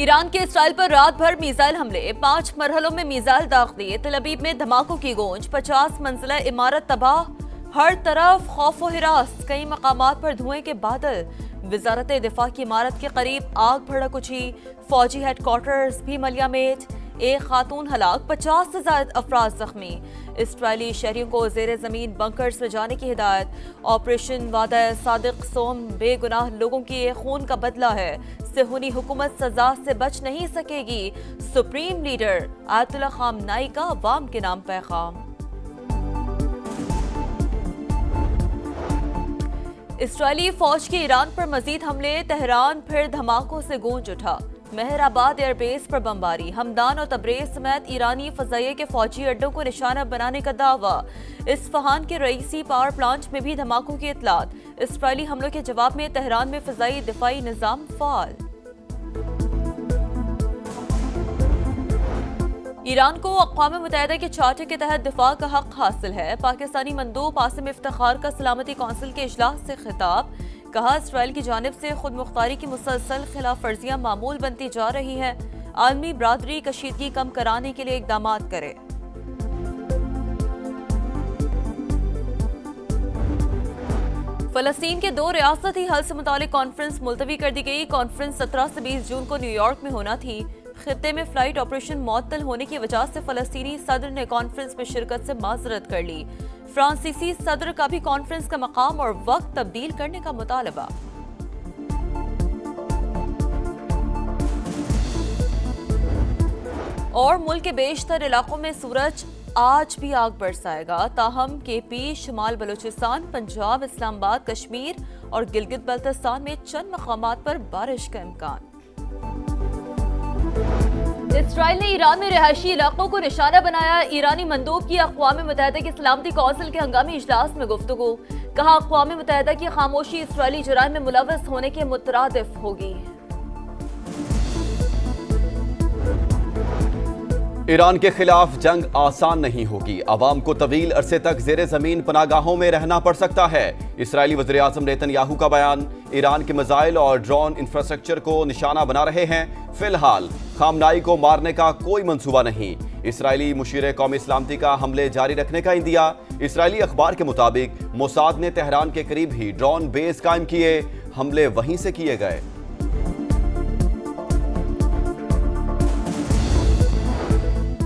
ایران کے اسرائیل پر رات بھر میزائل حملے، 5 مرحلوں میں میزائل داغ دیے، تل ابیب میں دھماکوں کی گونج، 50 منزلہ عمارت تباہ، ہر طرف خوف و ہراس، کئی مقامات پر دھوئیں کے بادل، وزارت دفاع کی عمارت کے قریب آگ بھڑک اٹھی، فوجی ہیڈ کوارٹرز بھی ملیامیٹ، ایک خاتون ہلاک، 50 سے زائد افراد زخمی، اسرائیلی شہریوں کو زیر زمین بنکرز میں جانے کی ہدایت، آپریشن وعدہ صادق سوم بے گناہ لوگوں کی خون کا بدلہ ہے، صہیونی حکومت سزا سے بچ نہیں سکے گی، سپریم لیڈر آیت اللہ خامنائی کا عوام کے نام پیغام۔ اسرائیلی فوج کے ایران پر مزید حملے، تہران پھر دھماکوں سے گونج اٹھا، مہر آباد ایئر بیس پر بمباری، ہمدان اور تبریز سمیت ایرانی فضائیہ کے فوجی اڈوں کو نشانہ بنانے کا دعویٰ، اصفہان کے رئیسی پاور پلانٹ میں بھی دھماکوں کی اطلاعات، اسرائیلی حملوں کے جواب میں تہران میں فضائی دفاعی نظام فعال۔ ایران کو اقوام متحدہ کے چارٹر کے تحت دفاع کا حق حاصل ہے، پاکستانی مندوب عاصم افتخار کا سلامتی کونسل کے اجلاس سے خطاب، کہا اسرائیل کی جانب سے خود مختاری کی مسلسل خلاف ورزیاں معمول بنتی جا رہی ہے، عالمی برادری کشیدگی کم کرانے کے لیے اقدامات کرے۔ فلسطین کے 2 ریاستی حل سے متعلق کانفرنس ملتوی کر دی گئی، کانفرنس 17 سے 20 جون کو نیو یارک میں ہونا تھی، خطے میں فلائٹ آپریشن معطل ہونے کی وجہ سے فلسطینی صدر نے کانفرنس میں شرکت سے معذرت کر لی، فرانسیسی صدر کا بھی کانفرنس کا مقام اور وقت تبدیل کرنے کا مطالبہ۔ اور ملک کے بیشتر علاقوں میں سورج آج بھی آگ برسائے گا، تاہم کے پی، شمال بلوچستان، پنجاب، اسلام آباد، کشمیر اور گلگت بلتستان میں چند مقامات پر بارش کا امکان۔ اسرائیل نے ایران میں رہائشی علاقوں کو نشانہ بنایا، ایرانی مندوب کی اقوام متحدہ کی سلامتی کونسل کے ہنگامی اجلاس میں گفتگو، کہا اقوام متحدہ کی خاموشی اسرائیلی جرائم میں ملوث ہونے کے مترادف ہوگی۔ ایران کے خلاف جنگ آسان نہیں ہوگی، عوام کو طویل عرصے تک زیر زمین پناہ گاہوں میں رہنا پڑ سکتا ہے، اسرائیلی وزیر اعظم نیتن یاہو کا بیان، ایران کے میزائل اور ڈرون انفراسٹرکچر کو نشانہ بنا رہے ہیں، فی الحال خامنائی کو مارنے کا کوئی منصوبہ نہیں، اسرائیلی مشیر قومی سلامتی کا حملے جاری رکھنے کا عندیہ، اسرائیلی اخبار کے مطابق موساد نے تہران کے قریب ہی ڈرون بیس قائم کیے، حملے وہیں سے کیے گئے۔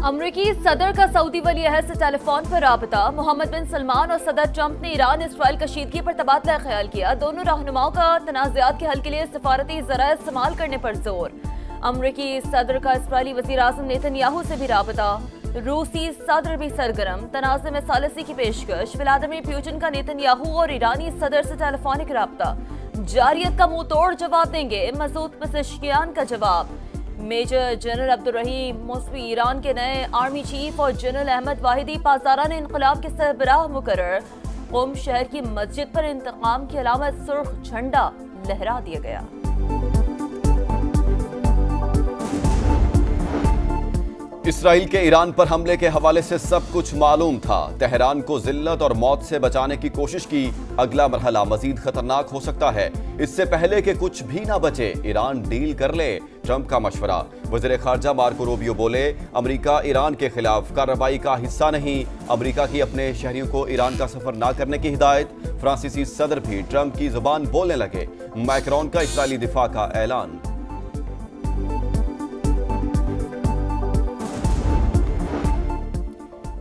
امریکی صدر کا سعودی ولی عہد سے ٹیلی فون پر رابطہ، محمد بن سلمان اور صدر ٹرمپ نے ایران اسرائیل کشیدگی پر تبادلہ خیال کیا، دونوں رہنماؤں کا تنازعات کے حل کے لیے سفارتی ذرائع استعمال کرنے پر زور، امریکی صدر کا اسرائیلی وزیر اعظم نیتن یاہو سے بھی رابطہ، روسی صدر بھی سرگرم، تنازع میں ثالثی کی پیشکش، ولادیمیر پوٹن کا نیتن یاہو اور ایرانی صدر سے ٹیلی فونک رابطہ، جارحیت کا منہ توڑ جواب دیں گے، مسعود پزشکیان کا جواب، میجر جنرل عبدالرحیم موسوی ایران کے نئے آرمی چیف اور جنرل احمد واحدی پاسداران انقلاب کے سربراہ مقرر، قم شہر کی مسجد پر انتقام کی علامت سرخ جھنڈا لہرا دیا گیا۔ اسرائیل کے ایران پر حملے کے حوالے سے سب کچھ معلوم تھا، تہران کو ذلت اور موت سے بچانے کی کوشش کی، اگلا مرحلہ مزید خطرناک ہو سکتا ہے، اس سے پہلے کہ کچھ بھی نہ بچے ایران ڈیل کر لے، ٹرمپ کا مشورہ، وزیر خارجہ مارکو روبیو بولے امریکہ ایران کے خلاف کارروائی کا حصہ نہیں، امریکہ کی اپنے شہریوں کو ایران کا سفر نہ کرنے کی ہدایت، فرانسیسی صدر بھی ٹرمپ کی زبان بولنے لگے، میکرون کا اسرائیلی دفاع کا اعلان۔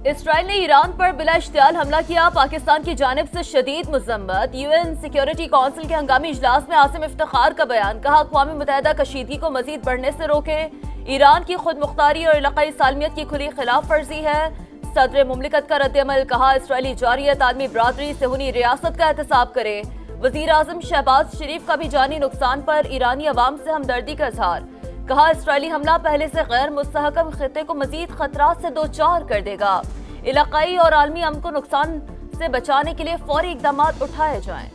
اسرائیل نے ایران پر بلا اشتعال حملہ کیا، پاکستان کی جانب سے شدید مذمت، یو این سیکیورٹی کونسل کے ہنگامی اجلاس میں عاصم افتخار کا بیان، کہا اقوام متحدہ کشیدگی کو مزید بڑھنے سے روکے، ایران کی خود مختاری اور علاقائی سالمیت کی کھلی خلاف ورزی ہے، صدر مملکت کا رد عمل، کہا اسرائیلی جارحیت عالمی برادری صہیونی ریاست کا احتساب کرے، وزیر اعظم شہباز شریف کا بھی جانی نقصان پر ایرانی عوام سے ہمدردی کا اظہار، کہا اسرائیلی حملہ پہلے سے غیر مستحکم خطے کو مزید خطرات سے دوچار کر دے گا، علاقائی اور عالمی امن کو نقصان سے بچانے کے لیے فوری اقدامات اٹھائے جائیں۔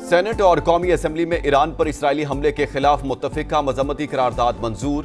سینٹ اور قومی اسمبلی میں ایران پر اسرائیلی حملے کے خلاف متفقہ مذمتی قرارداد منظور،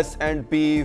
S&P